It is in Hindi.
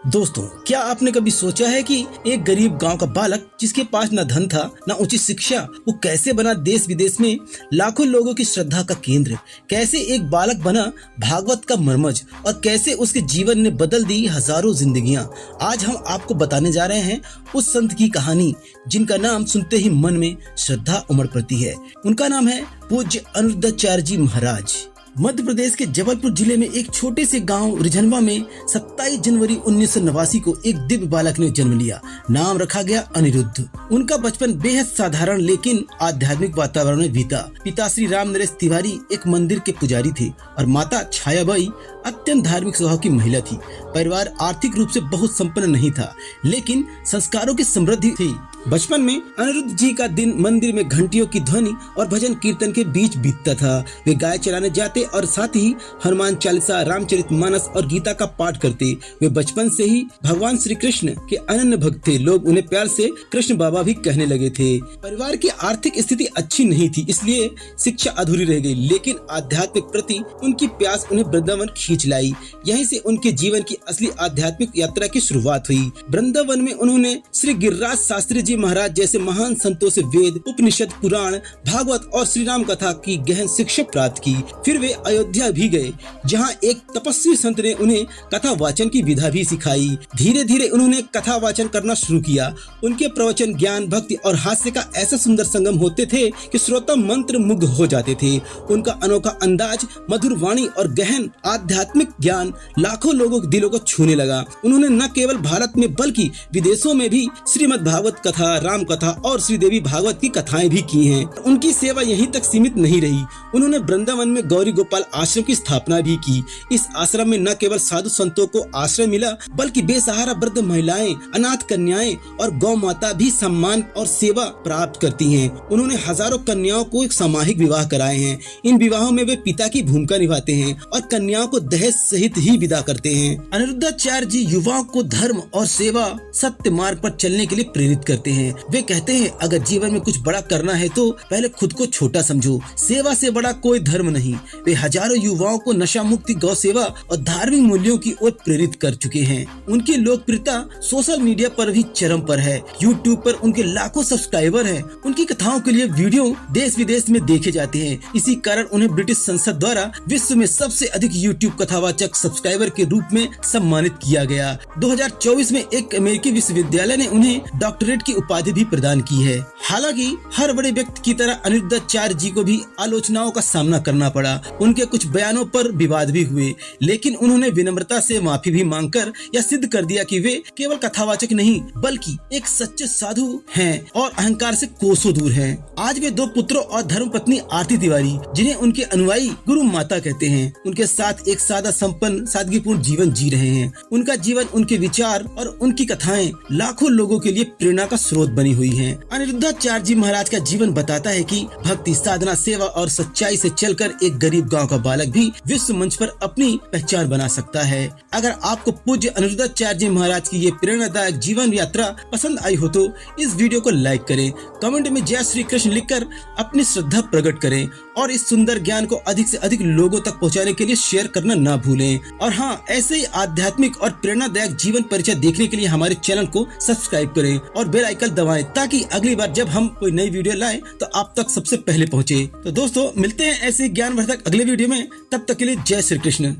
दोस्तों, क्या आपने कभी सोचा है कि एक गरीब गांव का बालक जिसके पास न धन था न उचित शिक्षा, वो कैसे बना देश विदेश में लाखों लोगों की श्रद्धा का केंद्र। कैसे एक बालक बना भागवत का मर्मज और कैसे उसके जीवन ने बदल दी हजारों जिंदगियां। आज हम आपको बताने जा रहे हैं उस संत की कहानी जिनका नाम सुनते ही मन में श्रद्धा उमड़ पड़ती है। उनका नाम है पूज्य अनिरुद्धाचार्य जी महाराज। मध्य प्रदेश के जबलपुर जिले में एक छोटे से गांव रिझनवा में 27 जनवरी 1989 को एक दिव्य बालक ने जन्म लिया। नाम रखा गया अनिरुद्ध। उनका बचपन बेहद साधारण लेकिन आध्यात्मिक वातावरण में बीता। पिता श्री राम नरेश तिवारी एक मंदिर के पुजारी थे और माता छायाबाई अत्यंत धार्मिक स्वभाव की महिला थी। परिवार आर्थिक रूप से बहुत संपन्न नहीं था, लेकिन संस्कारों की समृद्धि थी। बचपन में अनिरुद्ध जी का दिन मंदिर में घंटियों की ध्वनि और भजन कीर्तन के बीच बीतता था। वे गाय चराने जाते और साथ ही हनुमान चालीसा, रामचरितमानस और गीता का पाठ करते। वे बचपन से ही भगवान श्री कृष्ण के अनन्य भक्त थे। लोग उन्हें प्यार से कृष्ण बाबा भी कहने लगे थे। परिवार की आर्थिक स्थिति अच्छी नहीं थी, इसलिए शिक्षा अधूरी रह गई, लेकिन आध्यात्मिक प्रति उनकी प्यास उन्हें वृंदावन खींच लाई। यहीं से उनके जीवन की असली आध्यात्मिक यात्रा की शुरुआत हुई। वृंदावन में उन्होंने श्री गिरिराज शास्त्री जी महाराज जैसे महान संतों से वेद, उपनिषद, पुराण, भागवत और श्री राम कथा की गहन शिक्षा प्राप्त की। फिर वे अयोध्या भी गए, जहां एक तपस्वी संत ने उन्हें कथा वाचन की विधा भी सिखाई। धीरे धीरे उन्होंने कथा वाचन करना शुरू किया। उनके प्रवचन ज्ञान, भक्ति और हास्य का ऐसा सुंदर संगम होते थे कि श्रोता मंत्र मुग्ध हो जाते थे। उनका अनोखा अंदाज, मधुर वाणी और गहन आध्यात्मिक ज्ञान लाखों लोगों के दिलों को छूने लगा। उन्होंने न केवल भारत में बल्कि विदेशों में भी श्रीमद् भागवत कथा, राम कथा और श्रीदेवी भागवत की कथाएं भी की हैं। उनकी सेवा यहीं तक सीमित नहीं रही। उन्होंने वृंदावन में गौरी गोपाल आश्रम की स्थापना भी की। इस आश्रम में न केवल साधु संतों को आश्रय मिला, बल्कि बेसहारा वृद्ध महिलाएं, अनाथ कन्याएं और गौ माता भी सम्मान और सेवा प्राप्त करती हैं। उन्होंने हजारों कन्याओं को एक सामूहिक विवाह कराए हैं। इन विवाहों में वे पिता की भूमिका निभाते हैं और कन्याओं को दहेज सहित ही विदा करते हैं। अनिरुद्धाचार्य जी युवाओं को धर्म और सेवा, सत्य मार्ग पर चलने के लिए प्रेरित करते हैं। वे कहते हैं, अगर जीवन में कुछ बड़ा करना है तो पहले खुद को छोटा समझो। सेवा से बड़ा कोई धर्म नहीं। वे हजारों युवाओं को नशा मुक्ति, गौ सेवा और धार्मिक मूल्यों की ओर प्रेरित कर चुके हैं। उनकी लोकप्रियता सोशल मीडिया पर भी चरम पर है। यूट्यूब पर उनके लाखों सब्सक्राइबर हैं। उनकी कथाओं के लिए वीडियो देश विदेश में देखे जाते हैं। इसी कारण उन्हें ब्रिटिश संसद द्वारा विश्व में सबसे अधिक यूट्यूब कथावाचक सब्सक्राइबर के रूप में सम्मानित किया गया। 2024 में एक अमेरिकी विश्वविद्यालय ने उन्हें डॉक्टरेट की उपाधि भी प्रदान की है। हालांकि हर बड़े व्यक्ति की तरह अनिरुद्धाचार्य जी को भी आलोचनाओं का सामना करना पड़ा। उनके कुछ बयानों पर विवाद भी हुए, लेकिन उन्होंने विनम्रता से माफी भी मांगकर यह सिद्ध कर दिया कि वे केवल कथावाचक नहीं बल्कि एक सच्चे साधु हैं और अहंकार से कोसों दूर हैं। आज वे दो पुत्रों और धर्मपत्नी आरती तिवारी, जिन्हें उनके अनुयायी गुरु माता कहते हैं, उनके साथ एक सादा संपन्न सादगीपूर्ण जीवन जी रहे हैं। उनका जीवन, उनके विचार और उनकी कथाएं लाखों लोगों के लिए प्रेरणा का स्रोत बनी हुई हैं। अनिरुद्धाचार्य जी महाराज का जीवन बताता है कि भक्ति, साधना, सेवा और सच्चाई से चलकर एक गरीब गांव का बालक भी विश्व मंच पर अपनी पहचान बना सकता है। अगर आपको पूज्य अनिरुद्धाचार्य जी महाराज की ये प्रेरणादायक जीवन यात्रा पसंद आई हो तो इस वीडियो को लाइक करें, कमेंट में जय श्री कृष्ण लिखकर अपनी श्रद्धा प्रकट करें और इस सुंदर ज्ञान को अधिक से अधिक लोगों तक पहुंचाने के लिए शेयर करना ना भूलें। और हाँ, ऐसे ही आध्यात्मिक और प्रेरणादायक जीवन परिचय देखने के लिए हमारे चैनल को सब्सक्राइब करें और बेल आइकन दबाएं, ताकि अगली बार जब हम कोई नई वीडियो लाएं तो आप तक सबसे पहले पहुंचे। तो दोस्तों, मिलते हैं ऐसे ज्ञानवर्धक अगले वीडियो में। तब तक के लिए जय श्री कृष्ण।